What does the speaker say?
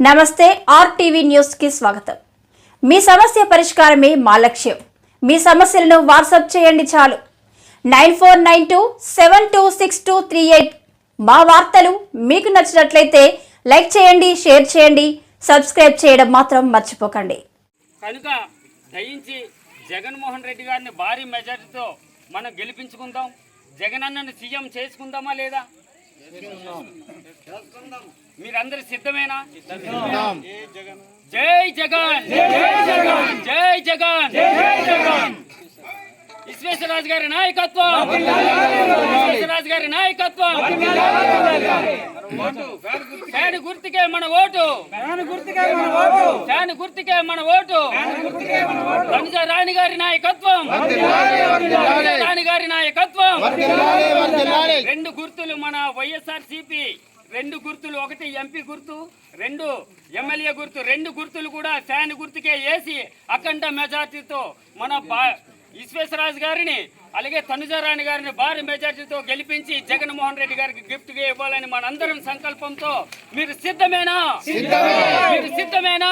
నమస్తే RTV news కి స్వాగతం। మీ సమస్య పరిష్కారమే మా లక్ష్యం। మీ సమస్యలను వాట్సాప్ చేయండి చాలు 9492726238। మా వార్తలు మీకు నచ్చినట్లయితే లైక్ చేయండి, షేర్ చేయండి, సబ్స్క్రైబ్ చేయడం మాత్రం మర్చిపోకండి। కనుక దయించి జగన్మోహన్ రెడ్డి గారిని భారీ మెజారిటీతో మనం గెలిపించుకుందాం। జగన్ అన్నను సీఎం చేసుకుందామా లేదా? మీరందరూ సిద్ధమేనా? జై జగన్, జై జగన్, విశ్వేశ్వరరాజు గారి నాయకత్వం, విశ్వేశ్వరరాజు గారి నాయకత్వం। ఫ్యాన్ గుర్తుకే మన ఓటు, ఫ్యాన్ గుర్తుకే మన ఓటు। తనుజ రాణి గారి నాయకత్వం, రాణి గారి నాయకత్వం। రెండు గుర్తులు మన వైఎస్ఆర్సీపీ, రెండు గుర్తులు, ఒకటి ఎంపీ గుర్తు, రెండు ఎమ్మెల్యే గుర్తు, రెండు గుర్తులు కూడా ఫ్యాన్ గుర్తుకే వేసి అఖండ మెజార్టీతో మన విశ్వేశ్వరరాజు గారిని అలాగే తనుజారాణి గారిని భారీ మెజార్టీతో గెలిపించి జగన్మోహన్ రెడ్డి గారికి గిఫ్ట్ గా ఇవ్వాలని మనందరం సంకల్పంతో మీరు సిద్ధమేనా? మీరు సిద్ధమేనా?